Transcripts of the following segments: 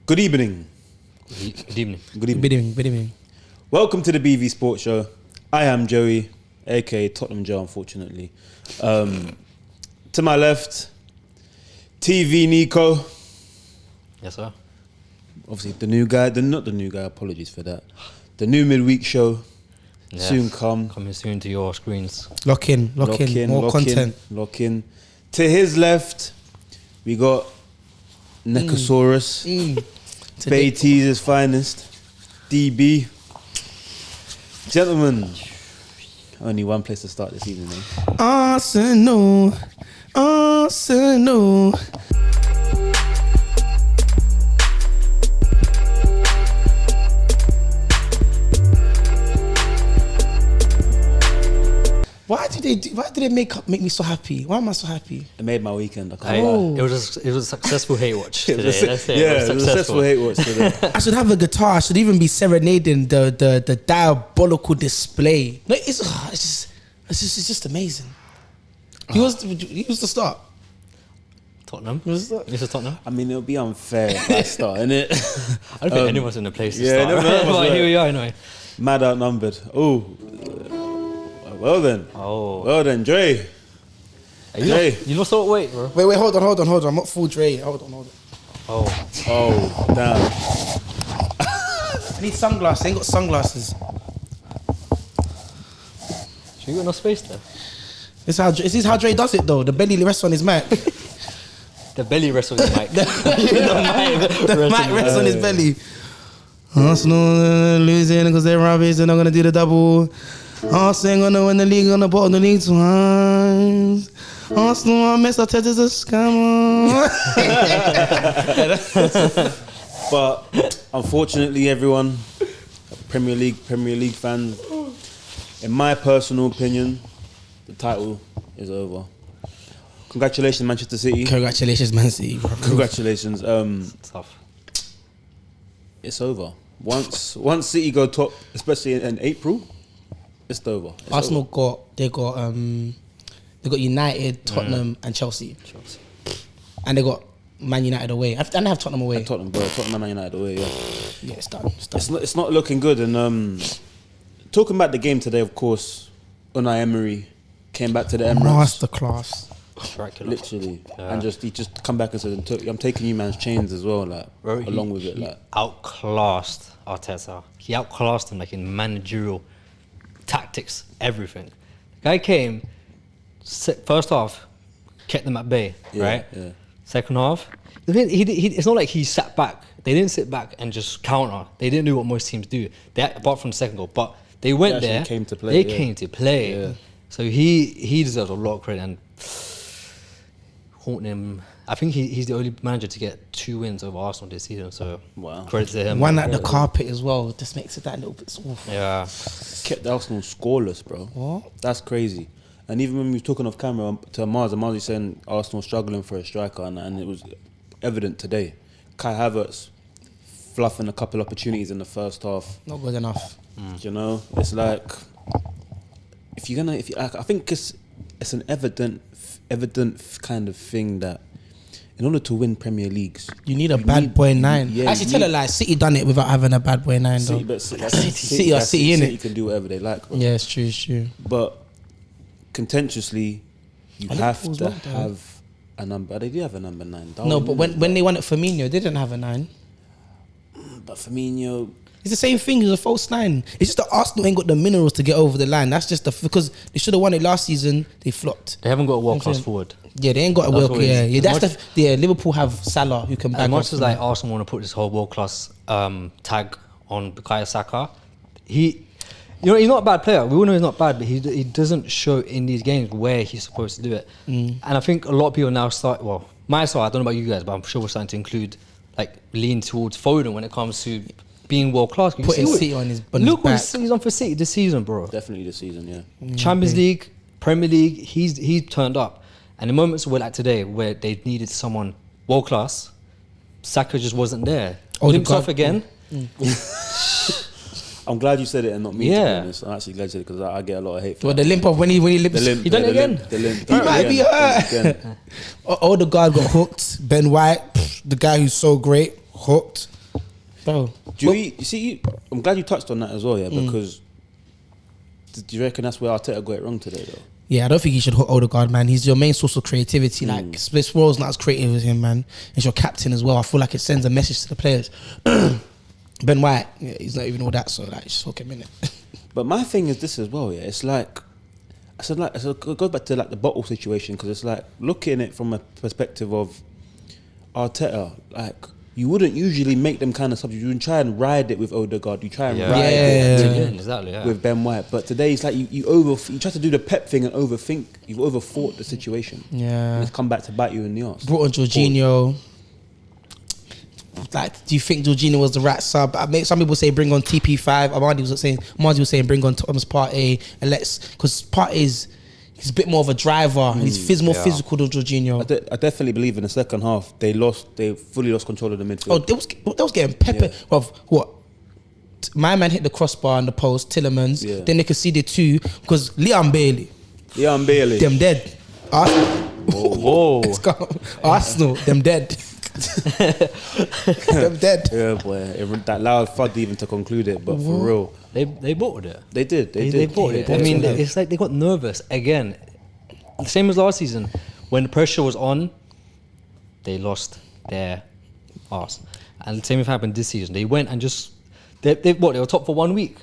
Good evening. Good evening. Good evening. Good evening. Good evening. Welcome to the BV Sports Show. I am Joey, aka Tottenham Joe, unfortunately. To my left, TV Niko. Yes, sir. Obviously, the new guy. Not the new guy. Apologies for that. The new midweek show. Yes. Soon come. Coming soon to your screens. Lock in. More content. Lock in. To his left, we got Necosaurus. Beatty's finest. DB. Gentlemen, only one place to start this evening, eh? Arsenal. Why did they make me so happy? Why am I so happy? It made my weekend. I can't lie. It was a successful hate watch It today. was a successful hate watch today. I should have a guitar. I should even be serenading the diabolical display. No, it's just amazing. He was the start. Tottenham. Was that? This is Tottenham. I mean, it'll be unfair if I start, innit? I don't think anyone's in the place to yeah, start. none of us But were. here we are anyway. Mad outnumbered. Oh, well then. Oh. Well then, Dre. Dre. You lost all weight, bro. Wait, hold on. I'm not full Dre. Hold on. Oh. Oh, damn. I need sunglasses. I ain't got sunglasses. You got no space there. This is how Dre does it though. The belly rests on his mic. The belly rests on his mic. The mic rests on his belly. Arsenal losing because they're rubbish. They're not gonna do the double. Arsenal gonna win the league on the bottom of the league twice. Arsenal, Mateta's a scammer. But unfortunately, everyone, Premier League fans, in my personal opinion, the title is over. Congratulations, Manchester City. Congratulations, Man City, bro. Congratulations. Tough. It's over. Once City go top, especially in April, it's over. It's Arsenal over. got United, Tottenham, and Chelsea, and they got Man United away. And they have Tottenham away. And Tottenham and Man United away. Yeah, It's done. it's not looking good. And talking about the game today, of course, Unai Emery came back to the Emirates. Masterclass. Dracula. Literally, Yeah. and he just come back and said, "I'm taking you man's chains as well, like Bro, along with it, he like." outclassed Arteta. He outclassed him like in managerial tactics, everything. The guy came, first half, kept them at bay, Yeah, right? yeah. Second half, it's not like he sat back. They didn't sit back and just counter. They didn't do what most teams do, apart from the second goal. But they went They actually there. came to play, They yeah. came to play. Yeah. So he deserves a lot of credit. And haunting him. I think he's the only manager to get 2 wins over Arsenal this season. So Wow. credit to him. One at the carpet as well. Just makes it that little bit soft. Yeah. Kept Arsenal scoreless, bro. What? That's crazy. And even when we were talking off camera to Mars was saying Arsenal struggling for a striker, and it was evident today. Kai Havertz fluffing a couple opportunities in the first half. Not good enough. You know, it's like I think it's an evident kind of thing that in order to win Premier Leagues, You need a bad boy 9. yeah, Actually, you tell need- it like City done it without having a bad boy 9 though. City are City, innit? City can do whatever they like, bro. Yeah, it's true. But contentiously, you have Liverpool's to not there. have a number. They do have a number 9. No, but when they won it Firmino, they didn't have a 9. But Firmino, It's the same thing as a false 9. It's just that Arsenal ain't got the minerals to get over the line. That's just because they should have won it last season. They flopped. They haven't got a world class Okay. forward. Yeah, they ain't got a That's work. what it Yeah, is. yeah. As That's Liverpool have Salah who can back As much off as them. like Arsenal want to put this whole world class tag on Bukayo Saka, he's not a bad player. We all know he's not bad, but he doesn't show in these games where he's supposed to do it. And I think a lot of people now start. Well, I don't know about you guys, but I'm sure we're starting to include lean towards Foden when it comes to being world class. Putting City on his Look what back. he's on for City this season, bro. definitely this season, yeah. Champions League, Premier League, he's turned up. And the moments were like today where they needed someone world class, Saka just wasn't there. Limps off again. I'm glad you said it and not me. Yeah. To be honest. I'm actually glad you said it because I get a lot of hate for Well, that. the limp off when he limps. The limp, He done it again? The limp. He might be hurt. Odegaard got hooked. Ben White, the guy who's so great, hooked. Bro, I'm glad you touched on that as well, yeah, because do you reckon that's where Arteta got it wrong today, though? yeah, I don't think he should hold Odegaard, man. He's your main source of creativity. Like, this world's not as creative as him, man. He's your captain as well. I feel like it sends a message to the players. Ben White, yeah, he's not even all that, so like, just fuck him in it. But my thing is this as well, yeah. It's like, it goes back to like the bottle situation, because it's like looking at it from a perspective of Arteta, like, you wouldn't usually make them kind of substitutes. You wouldn't try and ride it with Odegaard. You try and ride it exactly, with Ben White. But today it's like you try to do the Pep thing and overthink. You've overthought the situation. Yeah. And it's come back to bite you in the arse. Brought on Jorginho. Like, do you think Jorginho was the right sub? Some people say bring on TP5. Marty was saying bring on Thomas Partey, and because Partey's he's a bit more of a driver. He's more physical than Jorginho. I definitely believe in the second half they fully lost control of the midfield. Oh, they was getting peppered. Yeah. Well, what? My man hit the crossbar on the post, Tillemans. Yeah. Then they conceded 2 because Leon Bailey. Them dead. Whoa. Arsenal, them dead. Them dead. Yeah, boy. That loud thud even to conclude it, but for real. They bought it. They did. They bought it. I mean, it's like they got nervous again. Same as last season. When the pressure was on, they lost their arse. And the same thing happened this season. They went and just... They were top for 1 week.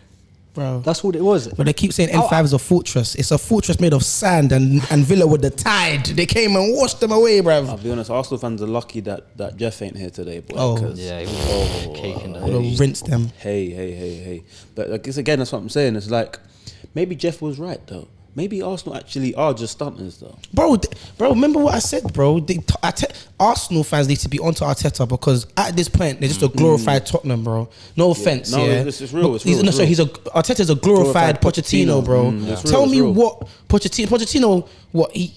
Bro. That's what it was. But they keep saying M5 is a fortress. It's a fortress made of sand and Villa with the tide. They came and washed them away, bruv. I'll be honest, Arsenal fans are lucky that Jeff ain't here today, boy. Oh. Yeah, he was caking that. Would have rinsed them. Hey. But I guess again, that's what I'm saying. It's like, maybe Jeff was right, though. Maybe Arsenal actually are just stunters, though. Bro, remember what I said, bro? Arsenal fans need to be onto Arteta, because at this point, they're just a glorified Tottenham, bro. No offense, No, it's real. Arteta's a glorified Pochettino, bro. Tell me what Pochettino,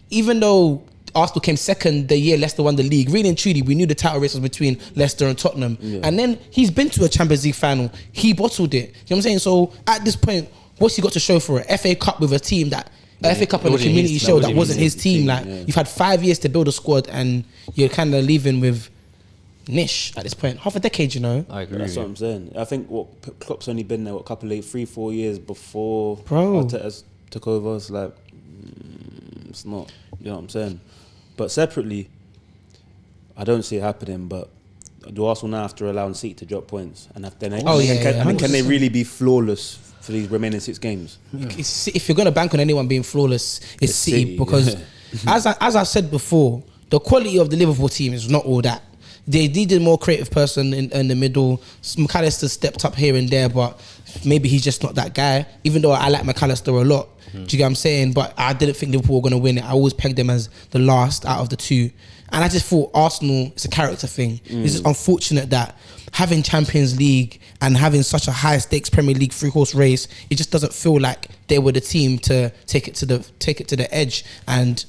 even though Arsenal came second the year Leicester won the league, really and truly, we knew the title race was between Leicester and Tottenham. Yeah. And then he's been to a Champions League final. He bottled it. You know what I'm saying? So at this point, what's he got to show for it? FA Cup with a team FA Cup and a community show that wasn't his team. Like, you've had 5 years to build a squad and you're kind of leaving with niche at this point. Half a decade, you know. I agree. That's what I'm saying. I think Klopp's only been there 3-4 years before Bro. Arteta took over. It's like, it's not. You know what I'm saying? But separately, I don't see it happening. But do Arsenal now have to allow City to drop points? And can they really be flawless for these remaining 6 games? If you're going to bank on anyone being flawless, it's City. Because as I said before, the quality of the Liverpool team is not all that. They needed a more creative person in the middle. McAllister stepped up here and there, but maybe he's just not that guy. Even though I like McAllister a lot. Do you get what I'm saying? But I didn't think Liverpool were going to win it. I always pegged them as the last out of the 2. And I just thought Arsenal, it's a character thing. It's just unfortunate that having Champions League and having such a high stakes Premier League 3-horse race, it just doesn't feel like they were the team to take it to the edge. And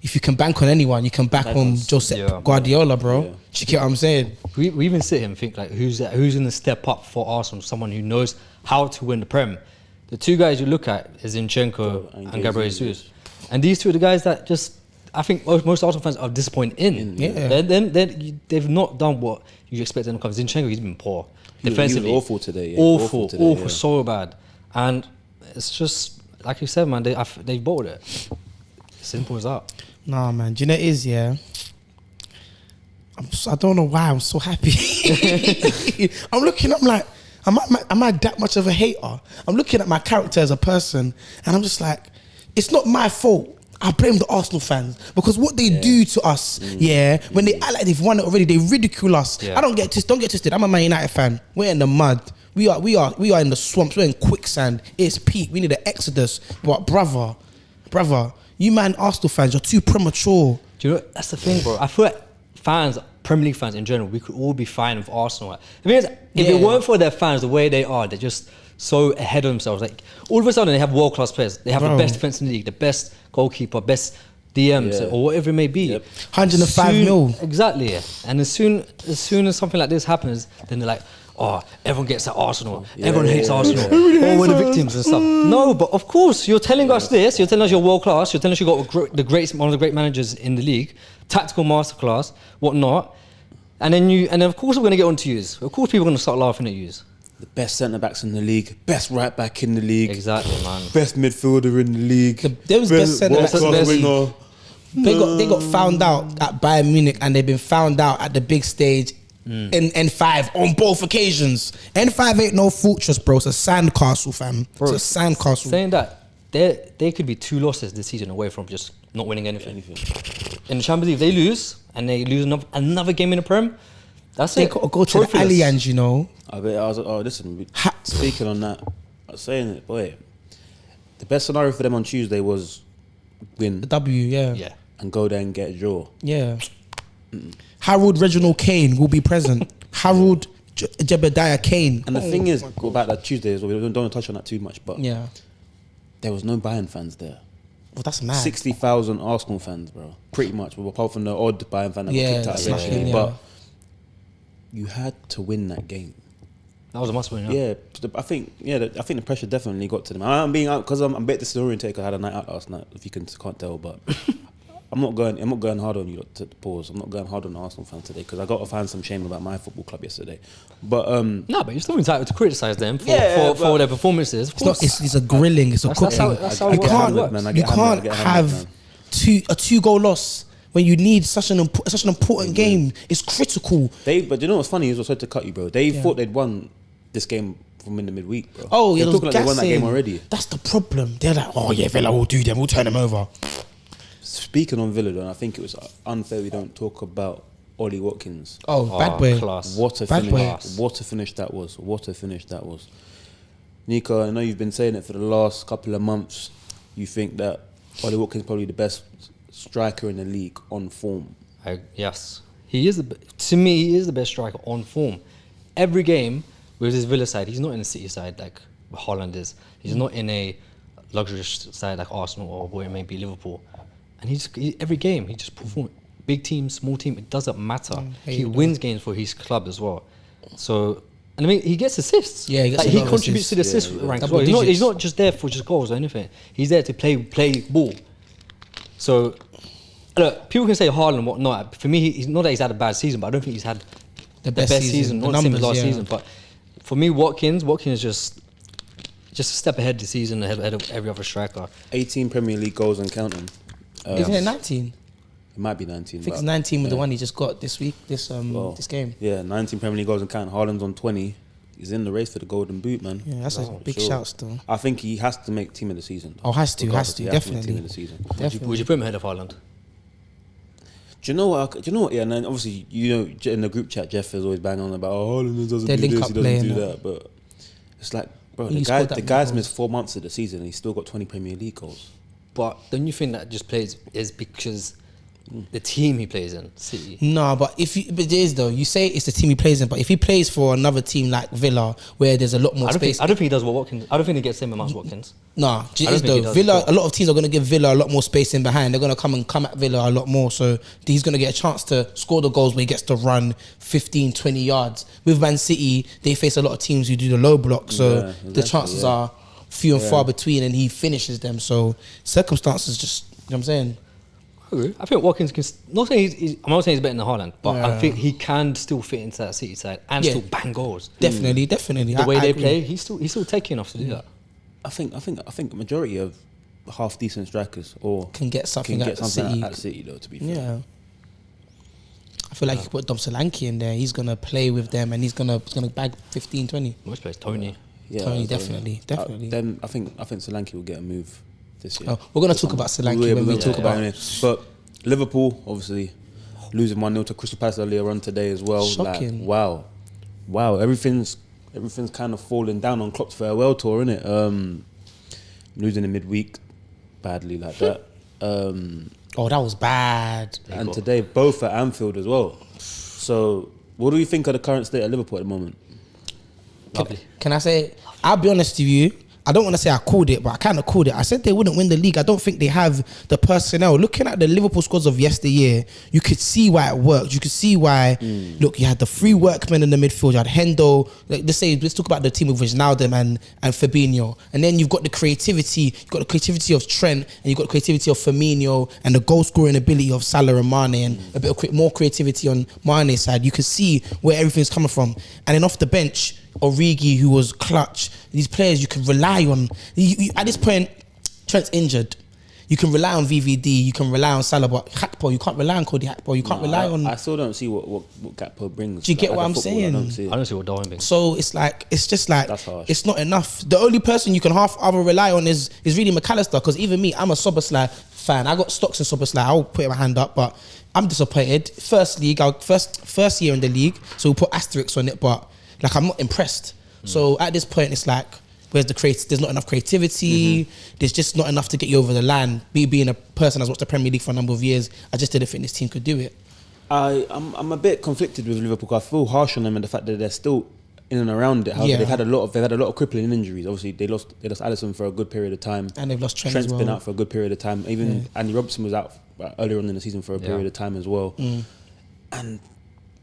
if you can bank on anyone, you can bank on Josep Guardiola, bro. Yeah. You get what I'm saying? We even sit here and think like, who's going to step up for Arsenal? Someone who knows how to win the Prem. The 2 guys you look at is Zinchenko and Gabriel Jesus. And these 2 are the guys that just, I think most Arsenal fans are disappointed in. They've not done what you expect them to come. Zinchenko, he's been poor. Defensively. He was awful today. Yeah. Awful, so bad. And it's just, like you said, man, they bought it. Simple as that. Nah, man. Do you know what it is, yeah? I don't know why I'm so happy. I'm like, am I that much of a hater? I'm looking at my character as a person, and I'm just like, it's not my fault. I blame the Arsenal fans, because what they do to us, when they act like they've won it already, they ridicule us. Yeah. Don't get twisted. I'm a Man United fan. We're in the mud. We are in the swamps. We're in quicksand. It's peak. We need an exodus. But brother, you man Arsenal fans, you're too premature. Do you know, that's the thing, bro. I feel like fans, Premier League fans in general, we could all be fine with Arsenal. The thing is, if it weren't for their fans the way they are, they're just so ahead of themselves. Like, all of a sudden they have world-class players. They have the best defense in the league, the best goalkeeper, best DMs, or whatever it may be. 105 mil. Exactly. Yeah. And as soon as something like this happens, then they're like, oh, everyone gets at Arsenal. Everyone hates Arsenal. Oh, we're the victims and stuff. No, but of course, you're telling us this. You're telling us you're world class. You're telling us you've got one of the great managers in the league, tactical masterclass, whatnot. And then of course we're going to get on to yous. Of course people are going to start laughing at yous. The best centre backs in the league, best right back in the league, Exactly, man. best midfielder in the league. Those best centre backs in the world-class league. winger. They got found out at Bayern Munich, and they've been found out at the big stage in N5 on both occasions. N5 ain't no fortress, bro. It's a sandcastle, fam. Bro, it's a sandcastle. Saying that, they could be 2 losses this season away from just not winning anything. In the Champions League, they lose, and they lose another game in the Prem. That's They it. got to go to the Trophyless. Allianz, you know. Listen, speaking on that, I was saying it, boy, the best scenario for them on Tuesday was win The W, yeah. Yeah. and go there and get a draw. Yeah. Harold Reginald Kane will be present. Harold Jebediah Kane. And the thing is about that Tuesday is, we don't want to touch on that too much, but Yeah. there was no Bayern fans there. Well, that's mad. 60,000 Arsenal fans, bro. Pretty much, well, apart from the odd Bayern fan that got Yeah, kicked out that's eventually. lucky, yeah. But you had to win that game. That was a must win, Yeah, I think the pressure definitely got to them. I'm being out because I'm a bit disorientated. I had a night out last night, if you can't tell, but I'm not going hard on you lot to pause. I'm not going hard on the Arsenal fans today because I got to find some shame about my football club yesterday. But No, but you're still entitled to criticise them for their performances. Of It's not. course. It's a grilling. It's a That's cooking. how You it can't. works. Man, I You get hammered, I can't get hammered, have man. a 2-goal loss when you need such an important game. It's critical. but you know what's funny is, sorry to cut you, bro. They thought they'd won this game from in the midweek, bro. Oh, yeah, they're talking like they won that game already. That's the problem. They're like, oh yeah, Villa will do them. We'll turn them over. Speaking on Villa, though, I think it was unfair we don't talk about Ollie Watkins. Oh, bad boy. Class. What a Bad boy. finish! What a finish that was! What a finish that was! Niko, I know you've been saying it for the last couple of months. You think that Ollie Watkins is probably the best striker in the league on form. Yes, he is. To me, he is the best striker on form. Every game with his Villa side, he's not in a City side like Haaland is. He's not in a luxurious side like Arsenal or where it may be Liverpool. And every game he just performs. Big team, small team, it doesn't matter. He wins games for his club as well. So, and I mean, he gets assists. Yeah, he gets a he lot of contributes to the assists. assist Yeah, rank as double well. He's digits. not just there for just goals or anything. He's there to play ball. So, look, people can say Haaland and whatnot. For me, he's not that he's had a bad season, but I don't think he's had the best season. The Not the same as numbers, last yeah. season, but for me, Watkins is just a step ahead this season, ahead of every other striker. 18 Premier League goals and counting. Isn't it 19? It might be 19. I think but- it's 19 with the yeah. one he just got this week. This game. Yeah, 19 Premier League goals and counting. Haaland's on 20. He's in the race for the Golden Boot, man. Yeah, that's a big shout still. I think he has to make team of the season. Oh, has to, Regardless, he definitely. to make team of the season. Definitely. Would you put him ahead of Haaland? Do you know what? Yeah, and then obviously, in the group chat, Jeff is always banging on about, oh, Haaland doesn't They do link this, up he doesn't play do and that. But it's like, bro, He the scored that guy's many goals. missed 4 months of the season and he's still got 20 Premier League goals. But don't you think that just plays is because the team he plays in, City? No, but but it is though. You say it's the team he plays in, but if he plays for another team like Villa, where there's a lot more space, I don't think he does what Watkins. I don't think he gets the same amount as Watkins. nah, I it don't is think he though. does Villa, at all. a lot of teams are going to give Villa a lot more space in behind. They're going to come at Villa a lot more, so he's going to get a chance to score the goals where he gets to run 15, 20 yards. With Man City, they face a lot of teams who do the low block, so Yeah, the exactly, chances yeah. are few and far between, and he finishes them. So circumstances, just you know what I'm saying. I think Watkins can. Not saying I'm not saying he's better than Haaland, but I Yeah. think he can still fit into that City side and Yeah. still bang goals. Definitely. The way I they agree. play, he's still taking enough to do that. I think the majority of half decent strikers or Can get something at City. at City though. To be fair, Yeah. I feel like you could put Dom Solanke in there. He's gonna play with them, and he's gonna bag 15, 20. Most players, Tony. yeah, Tony, so, definitely. Then I think Solanke will get a move this year. Oh, we're gonna talk about Solanke We're when going we to talk about. it. But Liverpool, obviously, losing 1-0 to Crystal Palace earlier on today as well. Shocking. Like, wow. Everything's kind of falling down on Klopp's farewell tour, innit? Losing in midweek badly like that. Oh, that was bad. And today, both at Anfield as well. So, what do you think of the current state of Liverpool at the moment? Lovely. Can I say? I'll be honest with you. I don't want to say I called it, but I kind of called it. I said they wouldn't win the league. I don't think they have the personnel. Looking at the Liverpool squads of yesteryear, you could see why it worked. You could see why, look, you had the three workmen in the midfield. You had Hendo. Like, let's talk about the team with Wijnaldum and Fabinho. And then you've got the creativity. You've got the creativity of Trent, and you've got the creativity of Firmino, and the goal-scoring ability of Salah and Mane, and a bit of more creativity on Mane's side. You could see where everything's coming from. And then off the bench, Origi, who was clutch. These players you can rely on. At this point, Trent's injured. You can rely on VVD. You can rely on Salah, but Gakpo, you can't rely on Cody Gakpo. You can't rely on. I still don't see what Gakpo brings. Do you get what I'm saying? I don't see what Darwin brings. So it's just like That's harsh. It's not enough. The only person you can half other rely on is really McAllister. Because even me, I'm a Szoboszlai fan. I got stocks in Szoboszlai. I'll put my hand up, but I'm disappointed. First year in the league, so we'll put asterisks on it, but like I'm not impressed. So at this point, it's like, where's the there's not enough creativity. There's just not enough to get you over the line. Being a person that's watched the Premier League for a number of years, I just didn't think this team could do it. I'm a bit conflicted with Liverpool. I feel harsh on them and the fact that they're still in and around it. However, they've had a lot of crippling injuries. Obviously, they lost Alisson for a good period of time, and they've lost Trent. Trent's as well. been out for a good period of time. Even Andy Robertson was out earlier on in the season for a period of time as well. And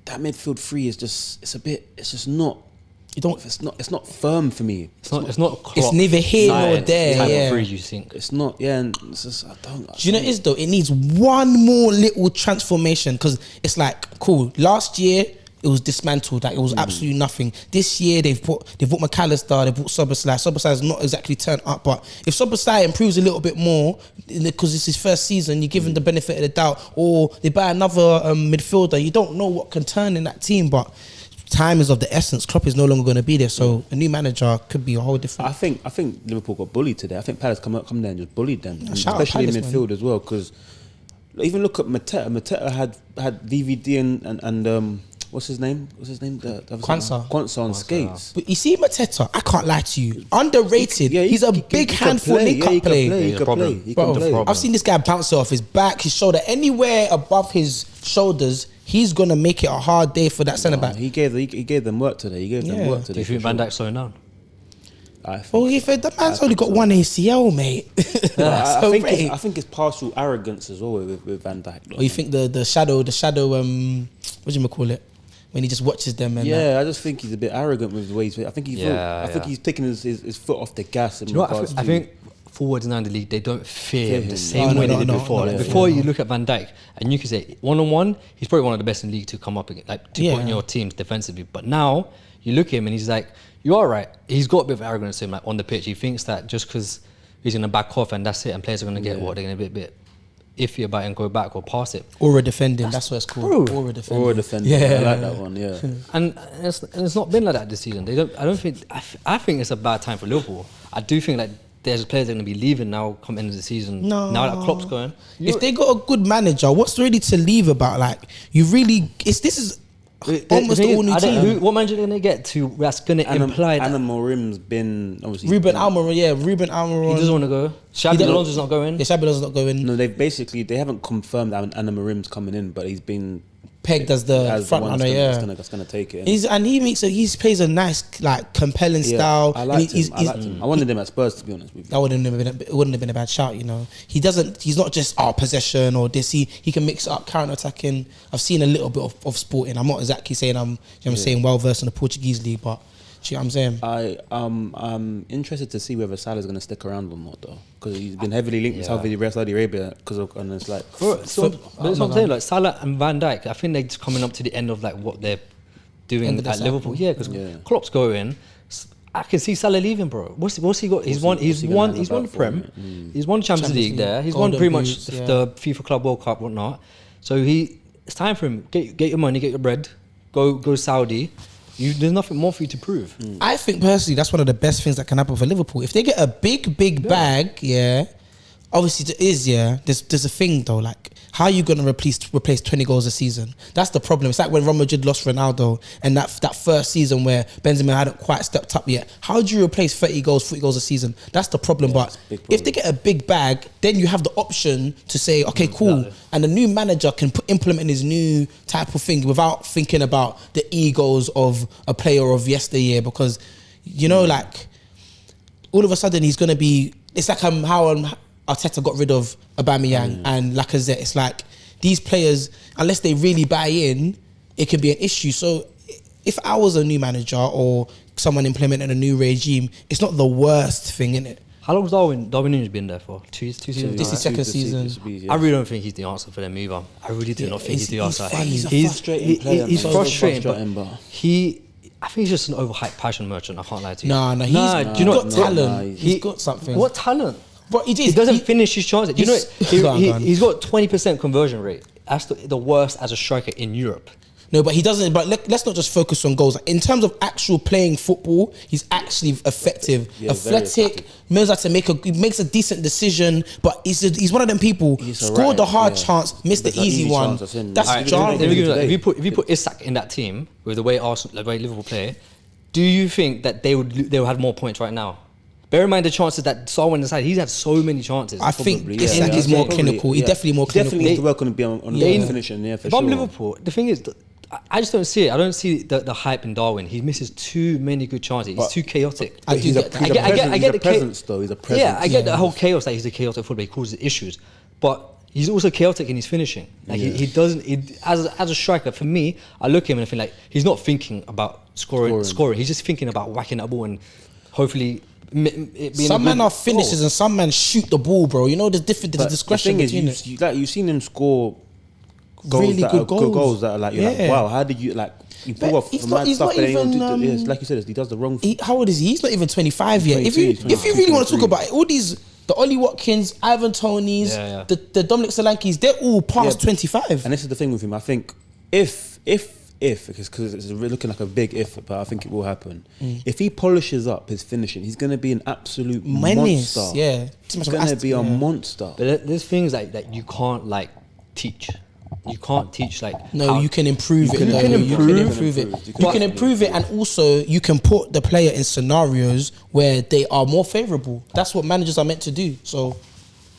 that midfield three is it's not firm for me. It's not. It's neither here nor there. Type Yeah. of three, you think? It's not. Yeah, and it's just Do you know what it is though? It needs one more little transformation, because it's like, cool. Last year it was dismantled. Like, it was absolutely nothing. This year they've bought McAllister. They bought Szoboszlai. Szoboszlai has not exactly turned up, but if Szoboszlai improves a little bit more, because it's his first season, you give him the benefit of the doubt, or they buy another midfielder. You don't know what can turn in that team, but time is of the essence. Klopp is no longer going to be there, so a new manager could be a whole different. I think Liverpool got bullied today. I think Palace come there and just bullied them, Palace, especially in midfield as well. Because even look at Mateta. Mateta had VVD and what's his name? Quansah on skates. But you see Mateta, I can't lie to you, underrated. He's a big handful link-up play. He can play. I've seen this guy bounce it off his back, his shoulder, anywhere above his shoulders. He's gonna make it a hard day for that centre back. He gave them work today. Do you think Van Dijk's slowing down? The man's only got one ACL, mate. I think it's partial arrogance as well with Van Dijk. Or you think the shadow, what do you call it? When he just watches them and I just think he's a bit arrogant with the way he's. I think he's taking his foot off the gas. I think forwards now in the league, they don't fear him the same way they did before. Before, you look at Van Dijk and you can say one-on-one, he's probably one of the best in the league to come up against, like to put in your teams defensively. But now you look at him and he's like, you are right. He's got a bit of arrogance to him, like on the pitch. He thinks that just because he's going to back off and that's it, and players are going to get they're going to be a bit iffy about it and go back or pass it. Aura defending, that's what it's called. Aura defending. Yeah, I like that one. Yeah, and it's not been like that this season. I think it's a bad time for Liverpool. I do think like there's players that are going to be leaving now come end of the season. No. Now that Klopp's going. If they got a good manager, what's really to leave about? Like, this is almost the all new team. What manager are they going to get to that's going to imply that? Amorim's been obviously... Ruben Almiron. He doesn't want to go. Xabi Alonso's not going. Yeah, Xabi Alonso's not going. No, they haven't confirmed that Amorim's coming in, but he's been pegged as the front runner. That's gonna take it. He plays a nice, like, compelling style. I liked him. I wanted him at Spurs, to be honest with you. That wouldn't have been a bad shout, you know. He's not just possession or this. He can mix it up, counter attacking. I've seen a little bit of Sporting. I'm not exactly saying I'm saying well versed in the Portuguese league, but see what I'm saying. I'm interested to see whether Salah's going to stick around or not, though, because he's been heavily linked with Saudi Arabia. And it's like, but that's what I'm saying. Like Salah and Van Dijk, I think they're just coming up to the end of like what they're doing at Liverpool. Yeah, because Klopp's going. I can see Salah leaving, bro. What's he got? He's won Prem. He's won Champions League there. He's won pretty much the FIFA Club World Cup, whatnot. So it's time for him. Get your money, get your bread. Go Saudi. There's nothing more for you to prove. I think personally that's one of the best things that can happen for Liverpool. If they get a big bag, obviously it is, there's a thing though, like, how are you going to replace 20 goals a season? That's the problem. It's like when Real Madrid lost Ronaldo and that first season where Benzema hadn't quite stepped up yet. How do you replace 30 goals, 40 goals a season? That's the problem. But if they get a big bag, then you have the option to say, okay, cool. Exactly. And the new manager can implement his new type of thing without thinking about the egos of a player of yesteryear. Because, you know, like, all of a sudden he's going to be. It's like how Arteta got rid of Aubameyang and Lacazette. It's like these players, unless they really buy in, it can be an issue. So if I was a new manager or someone implementing a new regime, it's not the worst thing, innit? How long has Darwin Núñez been there for? Two seasons? This is second season. I really don't think he's the answer for them either. I really do not think he's the answer. He's a frustrating player. He's frustrating, but I think he's just an overhyped passion merchant. I can't lie to you. He's got talent. He's got something. What talent? But he doesn't finish his chances. You know, he's got 20% conversion rate. That's the worst as a striker in Europe. No, but he doesn't. But let's not just focus on goals. In terms of actual playing football, he's actually effective, athletic. Knows how to makes a decent decision. But he's one of them people. Scored the hard chance, missed the easy one. That's jarring. If you put Isak in that team with the way Liverpool play, do you think that they would have more points right now? Bear in mind the chances that Salah inside. He's had so many chances. I think Isak is more clinical. He's definitely more clinical. Definitely need to work on the finishing. Yeah, for if I'm Liverpool, the thing is, I just don't see it. I don't see the hype in Darwin. He misses too many good chances. He's too chaotic. I get the presence though. He's a presence. Yeah, I get the whole chaos that he's a chaotic footballer. He causes issues, but he's also chaotic in his finishing. Like he doesn't. As a striker, for me, I look at him and I think like he's not thinking about scoring. He's just thinking about whacking that ball and hopefully. Some men are finishers and some men shoot the ball, bro. You know, there's discretion between it. You've seen him score really good goals that are like, you're like, wow, how did you like? You pull off from mad stuff, but then like you said, he does the wrong thing. How old is he? He's not even 25 yet. If you really want to talk about it, all these, the Ollie Watkins, Ivan Tonys, the Dominic Solankis, they're all past 25. And this is the thing with him. I think if because it's looking like a big if, but I think it will happen. If he polishes up his finishing, he's going to be an absolute monster. Yeah, he's going to be a monster. But there's things that you can't like teach. You can't teach like. No, you can improve it. You can improve it. You can improve it, and also you can put the player in scenarios where they are more favourable. That's what managers are meant to do. So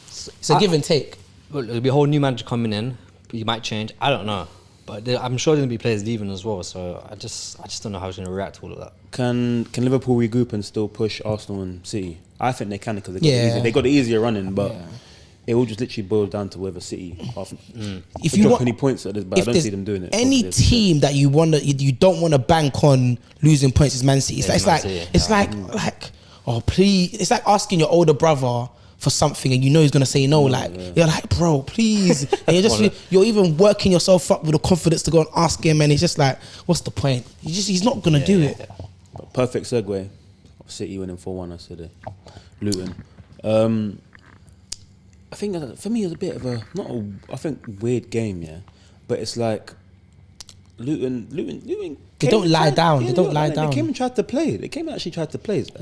it's a give and take. Well, there'll be a whole new manager coming in. He might change. I don't know. But I'm sure there's going to be players leaving as well, so I just don't know how he's going to react to all of that. Can Liverpool regroup and still push Arsenal and City? I think they can because they got the easier running, but it will just literally boil down to whether City if you drop want any points at this, but I don't see them doing it. Any team that you don't want to bank on losing points is Man City. It's like oh please, it's like asking your older brother for something and you know he's gonna say no, you're like, bro, please, and you're even working yourself up with the confidence to go and ask him, and it's just like, what's the point? He's not gonna do it. But perfect segue. City winning 4-1 yesterday. Luton. I think for me it was a bit of a weird game, but it's like Luton. They don't lie down. They don't lie down. They came and tried to play.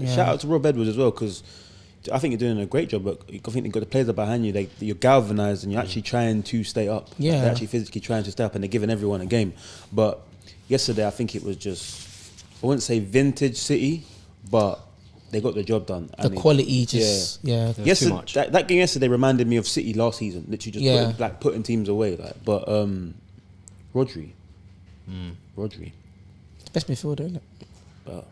Shout out to Rob Edwards as well, because I think you're doing a great job, but I think you've got the players are behind you. You're galvanised and you're actually trying to stay up. Yeah. They're actually physically trying to stay up and they're giving everyone a game. But yesterday, I think it was just, I wouldn't say vintage City, but they got the job done. The quality just, Yesterday, too much. That game yesterday reminded me of City last season, literally just putting teams away. But Rodri. Best midfielder, isn't it? But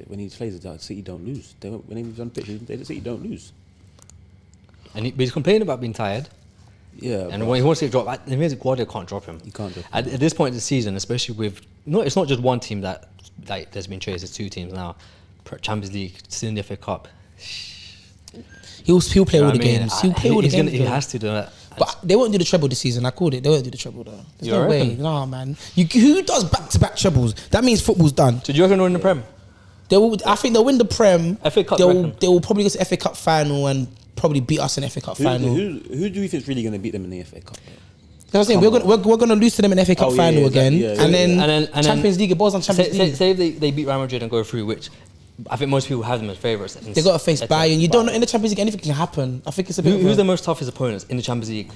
when he plays it, City don't lose. When he's on pitch, City don't lose. And he's complaining about being tired. Yeah. And when he wants to get dropped, it means Guardiola can't drop him. He can't drop him. At this point in the season, especially with it's not just one team that there's been chased. It's two teams now. Champions League, still in the FA Cup. He'll play all the games. He'll play all the games. He has to do that. But they won't do the treble this season. I called it. They won't do the treble though. There's no way. Nah, man. Who does back-to-back trebles? That means football's done. So do you reckon they'll win the Prem? I think they'll win the Prem. FA Cup. They will probably go to FA Cup final and probably beat us in FA Cup final. Who do you think is really going to beat them in the FA Cup? That's what I'm saying. We're going to lose to them in FA Cup final again, and then Champions League. It boils on Champions League. Say if they beat Real Madrid and go through, which I think most people have them as favourites. They got to face Bayern. You don't know in the Champions League anything can happen. I think it's a bit. Who's the most toughest opponents in the Champions League?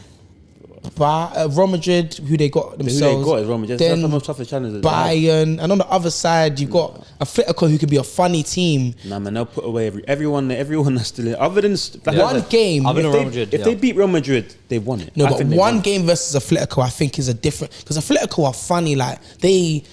Real Madrid, who they got themselves. Who they got is Real Madrid. That's the most toughest challenge. Bayern, and on the other side you've got Atletico, who could be a funny team. Nah, man, they'll put away everyone that's still in. Other than one game. If they beat Real Madrid, they've won it. No, I but think they've one won it. game versus Atletico, I think, is a different, because Atletico are funny. Like they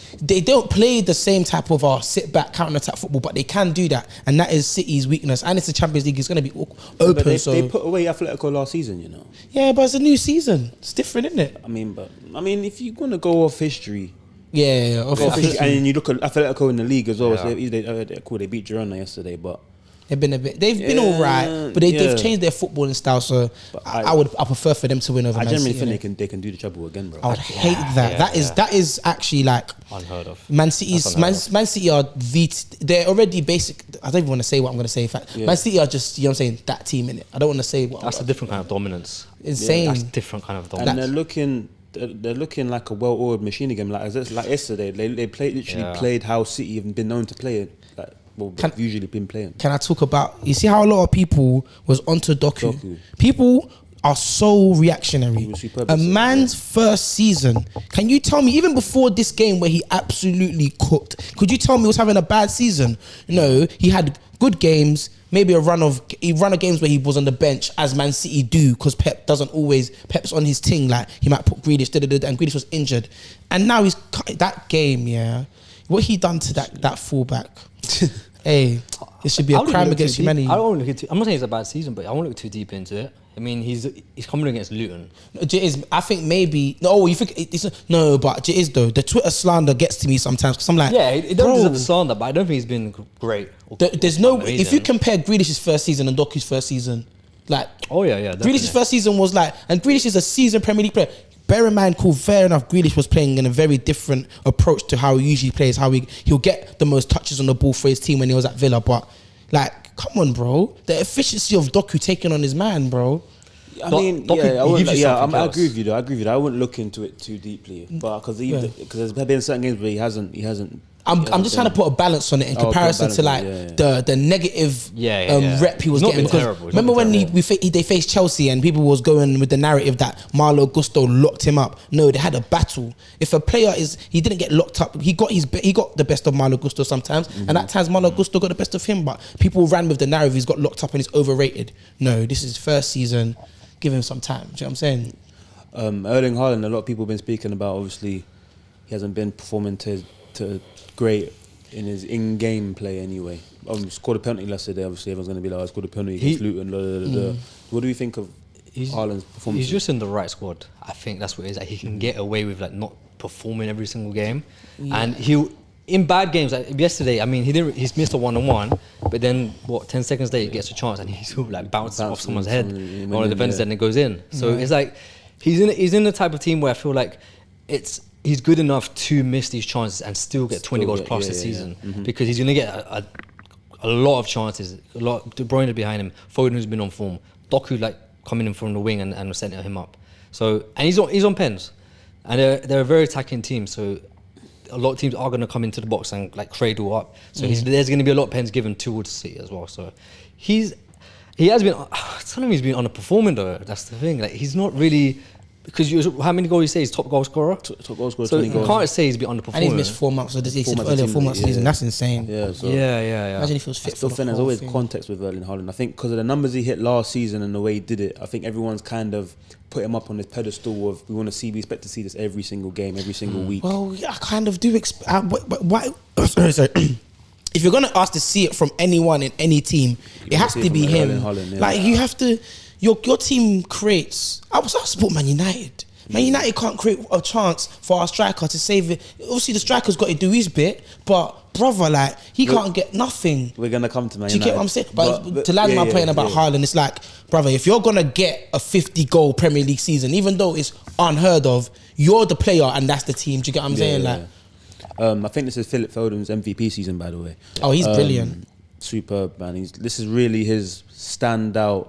don't play the same type of sit back counter attack football, but they can do that, and that is City's weakness. And it's the Champions League; it's going to be open. But so they put away Atletico last season, you know. yeah, but it's a new season. It's different, isn't it? I mean, if you're gonna go off history, Yeah, and you look at Atletico in the league as well. Yeah. So they're cool. They beat Girona yesterday, but they've been all right, but they've changed their footballing style. So I prefer for them to win over. I Man generally City, think they can do the treble again, bro. I would hate that. That is actually like Unheard of. Man City are they're already basic. I don't even want to say what I'm going to say. In fact, Man City are just, you know what I'm saying, that team in it. I don't want to say what. That's a different kind of dominance. Insane. That's different kind of dominance. And they're looking like a well-oiled machine again. Like yesterday, they played how City have been known to play it. Like, they've usually been playing. Can I talk about? You see how a lot of people was onto Doku. People are so reactionary. He was superb A yesterday, man's first season. Can you tell me, even before this game where he absolutely cooked, could you tell me he was having a bad season? No, he had good games. Maybe a run of games where he was on the bench, as Man City do, because Pep's on his ting, like he might put Grealish, and Grealish was injured, and now he's that game. Yeah, what he done to that fullback? Hey, it should be a crime against humanity. I don't look I'm not saying it's a bad season, but I won't look too deep into it. I mean, he's coming against Luton. I think maybe you think no, but it is though. The Twitter slander gets to me sometimes because I'm like, it don't deserve the slander, but I don't think he's been great. There's no amazing. If you compare Grealish's first season and Doku's first season, like Grealish's first season was like, and Grealish is a seasoned Premier League player. Bear in mind, fair enough, Grealish was playing in a very different approach to how he usually plays. How he'll get the most touches on the ball for his team when he was at Villa, but like, come on, bro. The efficiency of Doku taking on his man, bro. I mean, I agree with you though. I wouldn't look into it too deeply, but because there's been certain games where he hasn't. I'm just trying to put a balance on it in comparison to like the negative rep he was getting. Because remember when they faced Chelsea and people was going with the narrative that Malo Gusto locked him up. No, they had a battle. If a player he didn't get locked up, he got the best of Malo Gusto sometimes, and at times Malo Gusto got the best of him. But people ran with the narrative he's got locked up and he's overrated. No, this is his first season. Give him some time. Do you know what I'm saying? Erling Haaland, a lot of people have been speaking about. Obviously, he hasn't been performing to great in his in-game play anyway. Scored a penalty yesterday. Obviously, everyone's going to be like, I scored a penalty against Luton. What do you think of Haaland's performance? He's just in the right squad. I think that's what it is. Like, he can get away with like not performing every single game, and in bad games, like yesterday, I mean, he's missed a 1-on-1, but then 10 seconds later he gets a chance and he's like bounces off someone's head, one of the defenders, and it goes in. So it's like he's in the type of team where I feel like he's good enough to miss these chances and still get 20 goals plus this season, because he's going to get a lot of chances. A lot. De Bruyne behind him, Foden who's been on form, Doku like coming in from the wing and centering him up. So and he's on pens, and they're a very attacking team. So a lot of teams are going to come into the box and like cradle up. So there's going to be a lot of pens given towards City as well. So he has been. Sometimes he's been underperforming though. That's the thing. Like he's not really. Because how many goals you say he's top goal scorer? Top goal scorer. So you can't say he's been underperforming. And he's missed 4 months. So this is earlier 4 months season. That's insane. Yeah. Imagine if he was fit. I still think there's always context with Erling Haaland. I think because of the numbers he hit last season and the way he did it, I think everyone's kind of put him up on this pedestal of we expect to see this every single game, every single week. Well, I kind of do expect. Why? Sorry. If you're gonna ask to see it from anyone in any team, it has to be him. Haaland, like you have to. Your team creates. I support Man United. Man United can't create a chance for our striker to save it. Obviously, the striker's got to do his bit, but brother, like he can't get nothing. We're gonna come to Man United. Do you get what I'm saying? But to land my point about Haaland, it's like, brother, if you're gonna get a 50-goal Premier League season, even though it's unheard of, you're the player and that's the team. Do you get what I'm saying? Like, I think this is Philip Foden's MVP season, by the way. Oh, he's brilliant. Superb, man. This is really his standout.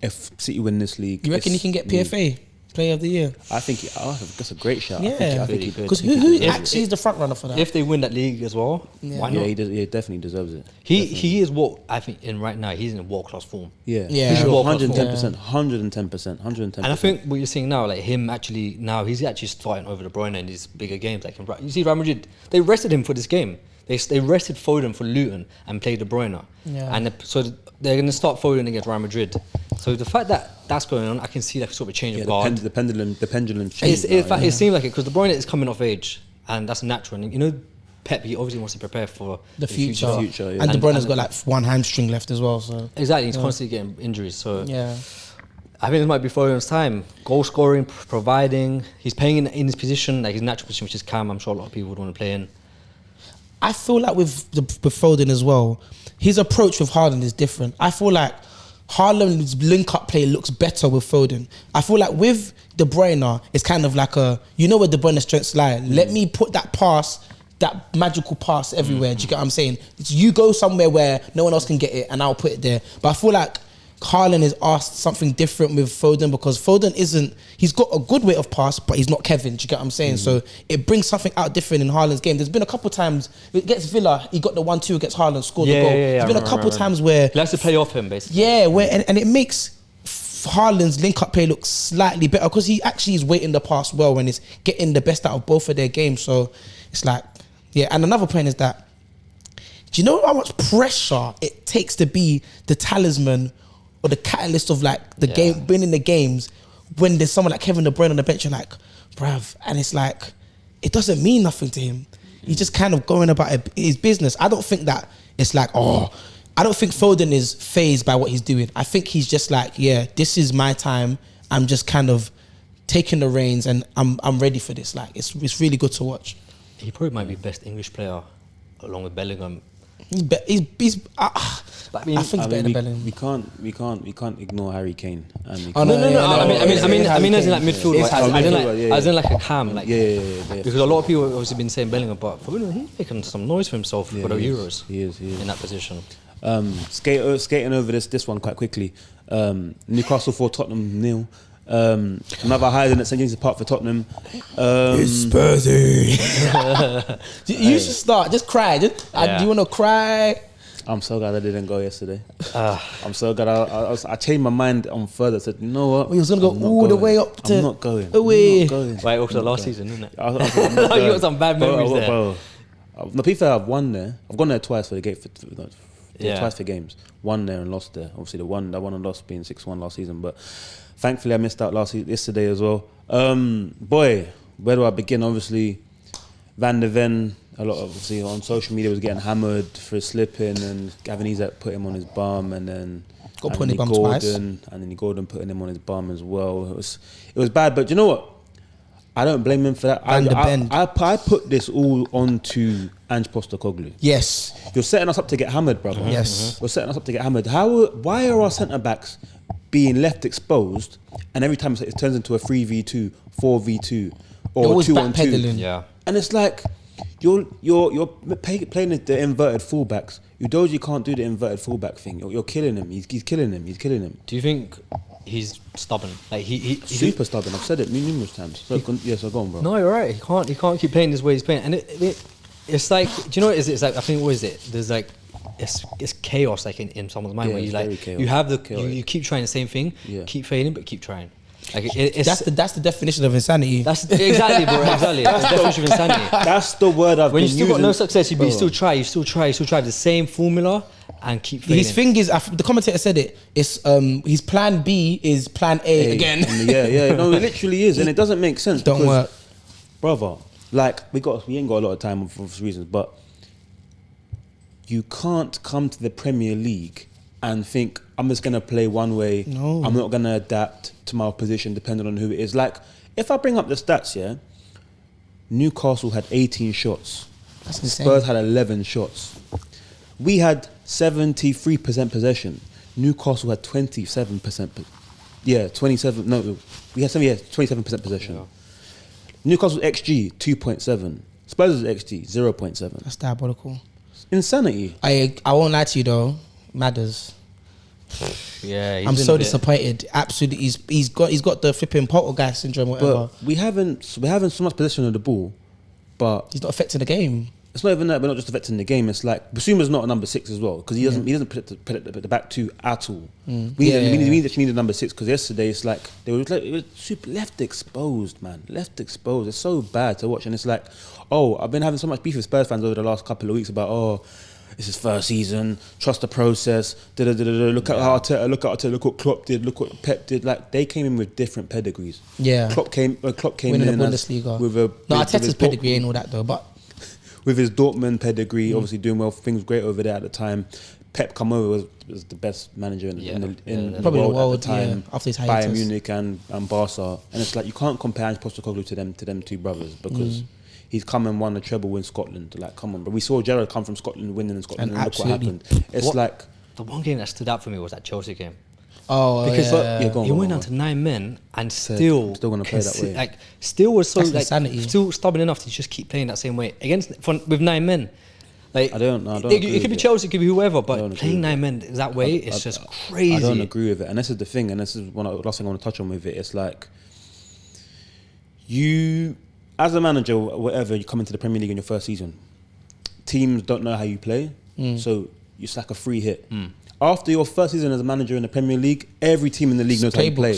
If City win this league, you reckon he can get PFA Player of the Year? I think that's a great shout. Yeah, I think he could. Because who actually is the front runner for that? If they win that league as well, why not? He definitely deserves it. He is what I think right now. He's in world class form. Yeah, he's 110%, 110%. And I think what you're seeing now, like him he's actually starting over De Bruyne in these bigger games. Like you see Real Madrid, they rested him for this game. They rested Foden for Luton and played De Bruyne. Yeah. And so they're going to start Foden against Real Madrid. So the fact that that's going on, I can see like sort of a change of guard. The pendulum changed. It seems like it because De Bruyne is coming off age, and that's natural. And you know, Pep, he obviously wants to prepare for the future. Yeah. And De Bruyne's got like one hamstring left as well. So exactly, he's constantly getting injuries. So yeah. I think this might be Foden's time. Goal scoring, providing. He's playing in his position, like his natural position, which is cam. I'm sure a lot of people would want to play in. I feel like with Foden as well, his approach with Haaland is different. I feel like Haaland's link-up play looks better with Foden. I feel like with De Bruyne, it's kind of like where De Bruyne's strengths lie. Let me put that pass, that magical pass everywhere. Do you get what I'm saying? You go somewhere where no one else can get it and I'll put it there. But I feel like Haaland has asked something different with Foden because Foden he's got a good way of pass, but he's not Kevin. Do you get what I'm saying? So it brings something out different in Haaland's game. There's been a couple times, against Villa, he got the 1-2 against Haaland, scored the goal. There's been a couple times where... He likes to play off him, basically. Yeah, and it makes Haaland's link-up play look slightly better because he actually is weighting the pass well and is getting the best out of both of their games. So it's like... Yeah, and another point is that, do you know how much pressure it takes to be the talisman or the catalyst of like the game, winning the games, when there's someone like Kevin De Bruyne on the bench, you're like, bruv, and it's like, it doesn't mean nothing to him. He's just kind of going about his business. I don't think that it's like, I don't think Foden is fazed by what he's doing. I think he's just like, yeah, this is my time. I'm just kind of taking the reins and I'm ready for this. Like, it's really good to watch. He probably might be best English player along with Bellingham. I think he's better than Bellingham. We can't ignore Harry Kane. And No. I mean, as in like midfield, as in like a cam, like because a lot of people have obviously been saying Bellingham, but he's making some noise for himself for the Euros. He is in that position. Skating over this one quite quickly. Newcastle 4, Tottenham 0. Another Highland at St James's Park for Tottenham. It's Spursy. You should start. Just cry. Do you want to cry? I'm so glad I didn't go yesterday. I'm so glad I changed my mind on further. I said, you know what? He was going to go all the way up to... I'm not going. Away. Right, also last season, isn't it? You got some bad memories there. Bro. No, to be fair, I've won there. I've gone there twice for the game. Twice for games. Won there and lost there. Obviously, that one and lost being 6-1 last season. But thankfully, I missed out yesterday as well. Boy, where do I begin? Obviously, Van de Ven, a lot obviously on social media was getting hammered for slipping, and Gavin Isak put him on his bum, and then Anthony Gordon, and then Gordon putting him on his bum as well. It was bad, but you know what? I don't blame him for that. I put this all onto Ange Postecoglou. Yes. You're setting us up to get hammered, brother. Yes. You're setting us up to get hammered. Why are our centre-backs being left exposed, and every time it turns into a 3v2, 4v2, or 2-on-2? Yeah. And it's like, you're playing the inverted fullbacks. Udoji can't do the inverted fullback thing. You're killing him. He's killing him. Do you think he's stubborn? Like he's super stubborn. I've said it numerous times. So go on, bro. No, you're right. He can't keep playing this way he's playing. And it's like, do you know what it is? It's like, I think, what is it? There's like, it's chaos like in someone's mind where you like you have you keep trying the same thing, keep failing, but keep trying. Like that's the definition of insanity. That's exactly, bro. Exactly. That's the definition of insanity. That's the word I've been using. When you still got no success, you still try the same formula and keep failing. His thing is, the commentator said it. It's his plan B is plan A again. No, it literally is, and it doesn't make sense. Don't work, brother. Like we ain't got a lot of time for reasons, but you can't come to the Premier League and think, I'm just going to play one way. No. I'm not going to adapt to my position depending on who it is. Like, if I bring up the stats, Newcastle had 18 shots. That's insane. Spurs had 11 shots. We had 73% possession. Newcastle had 27%. Yeah, 27. No, we had 27% possession. Yeah. Newcastle's XG, 2.7. Spurs' XG, 0.7. That's diabolical. Insanity. I won't lie to you though. Matters. Yeah, I'm so disappointed. Absolutely, he's got the flipping poltergeist syndrome, whatever. But we're having so much possession of the ball, but he's not affecting the game. it's not even that we're not just affecting the game. It's like Basuma's not a number 6 as well because he doesn't put the back two at all. We need a number 6 because yesterday it's like it was super left exposed, man. Left exposed. It's so bad to watch, and it's like, I've been having so much beef with Spurs fans over the last couple of weeks about it's his first season, trust the process, look at Arteta, look what Klopp did, look what Pep did. Like, they came in with different pedigrees. Yeah. Klopp came winning in the Bundesliga. with Arteta's pedigree ain't all that though, but with his Dortmund pedigree, obviously doing well, things great over there at the time. Pep come over was the best manager in the world at the time. After his hiatus. Bayern Munich and Barca, and it's like you can't compare Ange Postecoglou to them two brothers because he's come and won a treble in Scotland. Like, come on, but we saw Gerrard come from Scotland, winning in Scotland, and look what happened. It's like the one game that stood out for me was that Chelsea game. Because he went down to 9 men and still going to play that way. Like, still was so That's like insanity. still stubborn enough to just keep playing that same way with 9 men. Like, I don't know. It could be Chelsea, it could be whoever, but playing 9 men that way, it's just crazy. I don't agree with it, and this is the thing, and this is last thing I want to touch on with it. It's like you, as a manager, or whatever, you come into the Premier League in your first season. Teams don't know how you play, so it's like a free hit. After your first season as a manager in the Premier League, every team in the league knows how you play.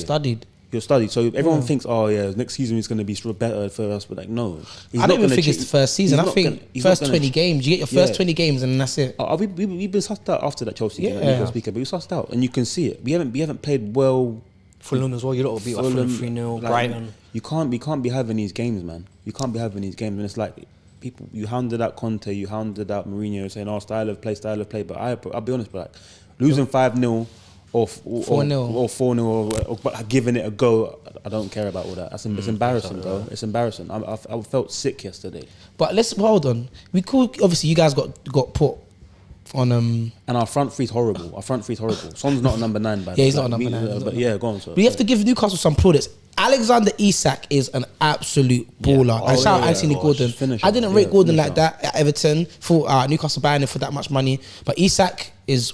You're studied. So everyone thinks, next season is going to be better for us. But like, no. I don't even think it's the first season. I think first 20 games. You get your first 20 games and then that's it. We've been sussed out after that Chelsea game. But we sussed out. And you can see it. We haven't played well. Fulham as well. You don't beat Fulham 3-0. Brighton. We can't be having these games, man. You can't be having these games. And it's like, people, you hounded out Conte, you hounded out Mourinho saying, style of play. But I'll be honest, but like, losing 5-0 or 4-0 or giving it a go, I don't care about all that. It's embarrassing, bro. It's embarrassing. I felt sick yesterday. But hold on. We could, obviously you guys got put on and our front three's horrible. Son's not a number 9, by the way. Yeah, he's not a number 9. But yeah, go on. We have to give Newcastle some plaudits. Alexander Isak is an absolute baller. I shout out Anthony Gordon. I didn't rate Gordon like that at Everton. Thought Newcastle buying him for that much money. But Isak is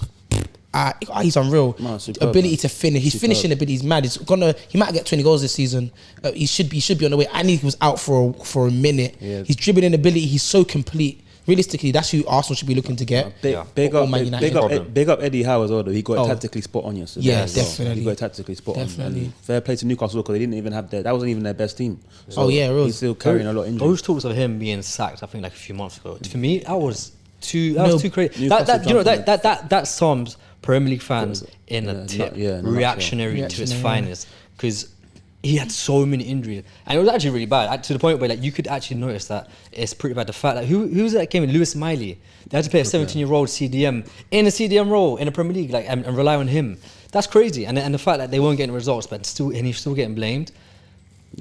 he's unreal. Ability to finish. His finishing ability is mad. He might get 20 goals this season. He should be on the way. And he was out for a minute. Yeah. His dribbling ability, he's so complete. Realistically, that's who Arsenal should be looking to get. Big up Eddie Howe as well, though. He got it tactically spot on yesterday. Yeah, definitely. He got it tactically spot on. And fair play to Newcastle because they didn't even have that wasn't even their best team. So really? He's still carrying a lot of injuries. Those talks of him being sacked, I think, like a few months ago. For me, that was too crazy. That sums Premier League fans in a tip, reactionary to its finest, because he had so many injuries, and it was actually really bad, to the point where like you could actually notice that it's pretty bad. The fact that who was that came in, Lewis Miley, they had to play a 17-year-old CDM in a CDM role in a Premier League, like and rely on him. That's crazy, and the fact that they weren't getting results, but he's still getting blamed.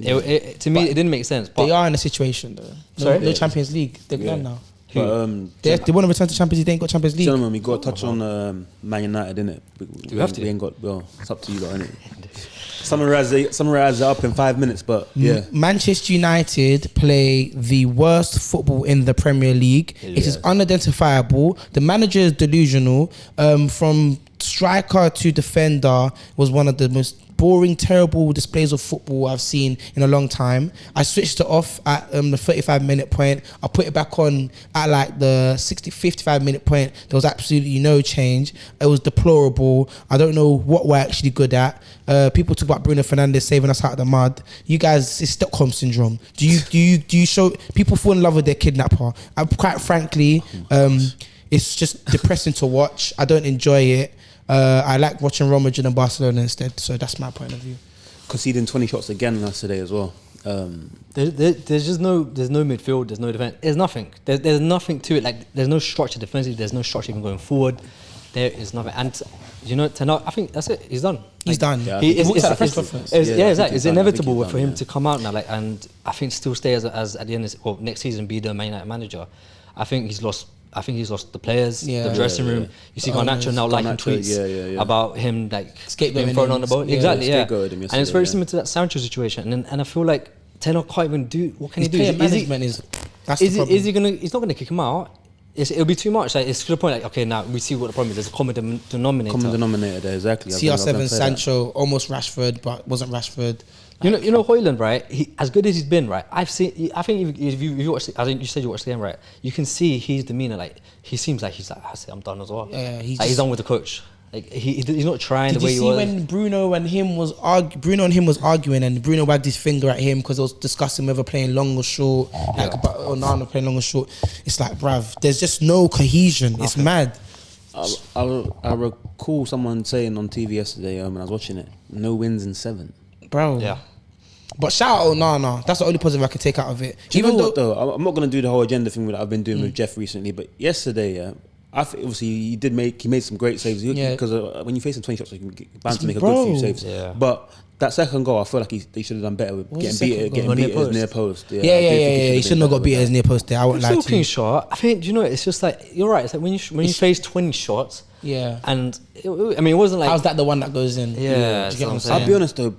To me, it didn't make sense. But they are in a situation though. No Champions League. They're gone now. But, they want to return to Champions League. They ain't got Champions League. Gentlemen, we got to touch on Man United, innit? We have to. We ain't got. Well, it's up to you, innit? Summarize it up in 5 minutes, but yeah. Manchester United play the worst football in the Premier League. Yeah. It is unidentifiable. The manager is delusional. From striker to defender was one of the most boring, terrible displays of football I've seen in a long time. I switched it off at the 35-minute point. I put it back on at like the 55-minute point. There was absolutely no change. It was deplorable. I don't know what we're actually good at. People talk about Bruno Fernandes saving us out of the mud. You guys, it's Stockholm syndrome. Do you show people fall in love with their kidnapper? Quite frankly, it's just depressing to watch. I don't enjoy it. I like watching Real Madrid and Barcelona instead, so that's my point of view. Conceding 20 shots again yesterday as well. There's no midfield, there's no defense, there's nothing. There's nothing to it. Like there's no structure defensively, there's no structure even going forward. There is nothing, and I think that's it. He's done. He's done. Yeah, It's inevitable for him to come out now, and I think still stay as at the end of next season be the Man United manager. I think he's lost the players, the dressing room. You see Garnacho now liking tweets about him like being thrown on the boat. Exactly, and it's very similar to that Sancho situation. And I feel like Ten Hag can't even do. What can he do? Is he gonna? He's not gonna kick him out. It'll be too much. Like, it's to the point. Like, okay, now we see what the problem is. There's a common denominator. There, exactly. CR7 Sancho, almost Rashford, but wasn't Rashford. You know Haaland, right? He, as good as he's been, right? I think if you watch, I think you said you watched the game, right? You can see his demeanor. Like he seems like he's like, I'm done as well. Yeah, he's done with the coach. Like he's not trying the way he was. Did you see when Bruno and him was arguing, and Bruno wagged his finger at him because they was discussing whether playing long or short, or Nana playing long or short? It's like, bruv, there's just no cohesion. It's mad. I recall someone saying on TV yesterday when I was watching it, no wins in 7. Bro. Yeah. But shout out Nana. That's the only positive I can take out of it. Do you know what though? I'm not going to do the whole agenda thing that I've been doing with Jeff recently, but yesterday, I think obviously he made some great saves because when you face him 20 shots, you can bound to make a good few saves. Yeah. But that second goal, I feel like they should have done better with getting beat at his near post. Yeah. He shouldn't have got beat at his near post there. I won't lie to you. Still clean shot. I think, you know, it's just like, you're right. It's like when you face 20 shots. Yeah. And it wasn't like. How's that the one that goes in? Yeah. Do you get what I'm saying? I'll be honest though.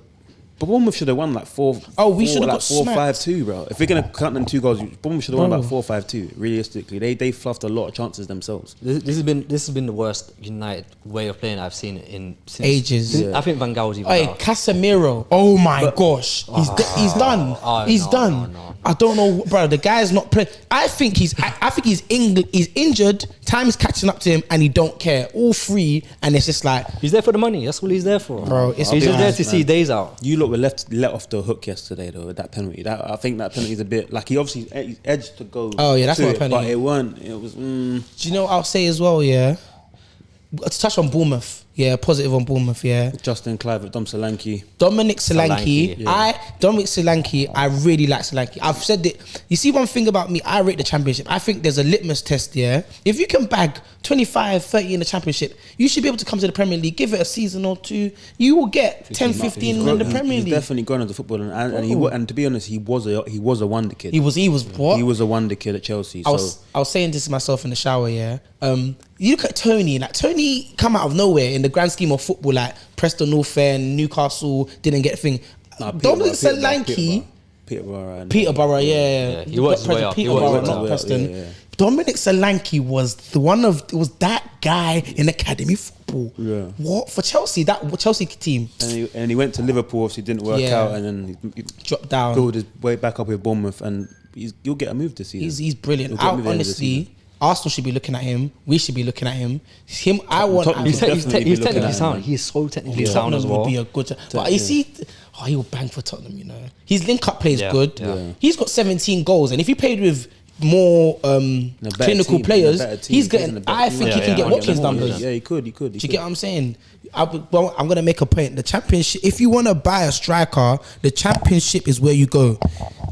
But Bournemouth should have won like 4. We should have got 4-5-2, bro. If we're gonna count them 2 goals, Bournemouth should have won about 4-5-2. Realistically, they fluffed a lot of chances themselves. This has been the worst United way of playing I've seen since ages. I think Van Gaal's even. Hey, Casemiro. Oh my gosh, he's done. He's done. No. I don't know, bro. The guy's not playing. I think he's injured. Time is catching up to him, and he don't care. All 3, and it's just like he's there for the money. That's all he's there for, bro. He's just there to see days out. You lot were let off the hook yesterday though with that penalty. I think that penalty is a bit like he obviously edged to go. Oh yeah, that's not a penalty. But it weren't. It was. Do you know what I'll say as well? Yeah, to touch on Bournemouth. Yeah, positive on Bournemouth. Yeah, Justin Kluivert, Dominic Solanke. Dominic Solanke. I really like Solanke. I've said it. You see, one thing about me, I rate the Championship. I think there's a litmus test. Yeah, if you can bag 25, 30 in the Championship, you should be able to come to the Premier League. Give it a season or 2, you will get 10, 15 in the Premier League. He's definitely grown as a footballer, and to be honest, he was a wonder kid. He was what? He was a wonder kid at Chelsea. I was saying this to myself in the shower. Yeah. You look at Tony. Like Tony come out of nowhere in the grand scheme of football. Like Preston North End, Newcastle didn't get a thing. Dominic Solanke, Peterborough, yeah. He worked his way up. Peterborough, not Preston. Yeah. Dominic Solanke was that guy in academy football. Yeah. What for Chelsea? That Chelsea team. And he went to Liverpool. Obviously, didn't work out, and then he dropped down. Built his way back up with Bournemouth, and you'll get a move this season. He's brilliant. Honestly, Arsenal should be looking at him. We should be looking at him. He's technically sound. He's so technically sound as well. Would be a good. But you see, he will bang for Tottenham. You know, his link-up play is good. Yeah. He's got 17 goals, and if he played with more clinical players, he's getting. I think he can get Watkins numbers. Yeah, he could. Do you get what I'm saying? I'm going to make a point. The Championship. If you want to buy a striker, the Championship is where you go.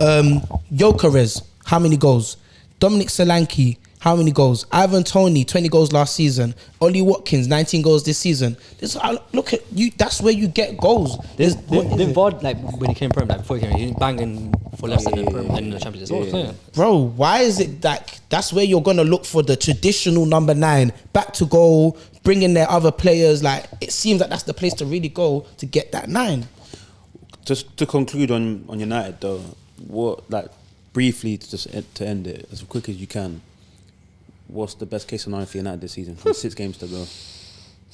Gyökeres, how many goals? Dominic Solanke, how many goals? Ivan Toney, 20 goals last season. Ollie Watkins, 19 goals this season. Look at you. That's where you get goals. Didn't Vod, like when he came Prem, like before he came, he didn't bang in for Leicester in the Championship. Bro, why is it like that's where you're gonna look for the traditional number 9 back to goal, bring in their other players? Like it seems like that's the place to really go to get that 9. Just to conclude on United though, what briefly to end it as quick as you can. What's the best case scenario for United this season? 6 games to go.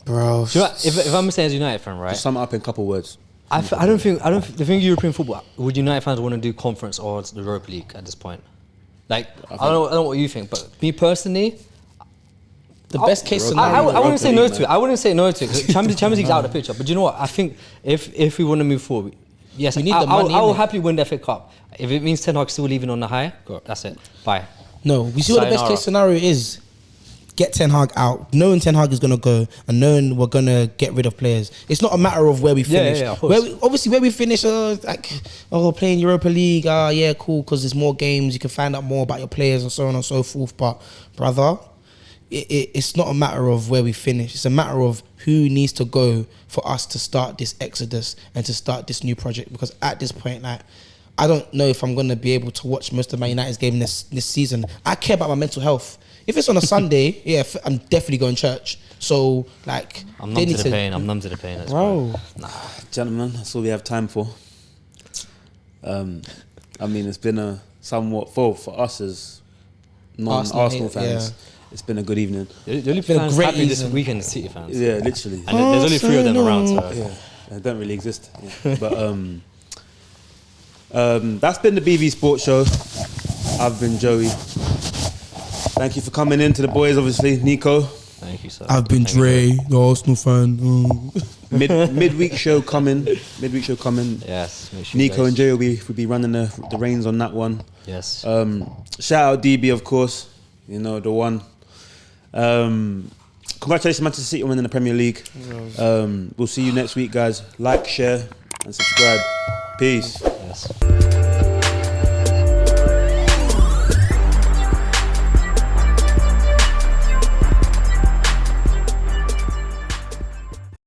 Bro. You know, if I'm saying as a United fan, right? Just sum it up in a couple of words. I don't think the thing European football, would United fans want to do conference or the Europa League at this point? Like, I don't know what you think, but me personally, the best case scenario. I wouldn't say no to it. I wouldn't say no to it. Champions League's out of the picture. But you know what? I think if we want to move forward, yes, we need the money. I will happily win the FA Cup. If it means Ten Hag still leaving on the high, that's it. Bye. No, we see what the best case scenario is. Get Ten Hag out, knowing Ten Hag is going to go and knowing we're going to get rid of players. It's not a matter of where we finish. Yeah, where we finish, playing Europa League, cool, because there's more games, you can find out more about your players and so on and so forth. But, brother, it's not a matter of where we finish. It's a matter of who needs to go for us to start this exodus and to start this new project. Because at this point, I don't know if I'm going to be able to watch most of Man United's game this season. I care about my mental health. If it's on a Sunday, I'm definitely going to church. So, I'm numb to the pain. I'm numb to the pain. Bro. Nah, gentlemen, that's all we have time for. It's been a somewhat for us as non-Arsenal fans. It's been a good evening. The only fans happy this weekend is City fans. Yeah, literally. And there's only 3 of them around. So. Yeah, they don't really exist. Yeah. But That's been the BV Sports Show. I've been Joey. Thank you for coming in to the boys, obviously. Niko. Thank you, sir. I've been Dre, the Arsenal fan. Midweek show coming. Yes. Make sure you Niko guys- and Jay will be running the reins on that one. Yes. Shout out DB, of course. You know, the one. Congratulations, Manchester City on winning the Premier League. We'll see you next week, guys. Like, share, and subscribe. Peace.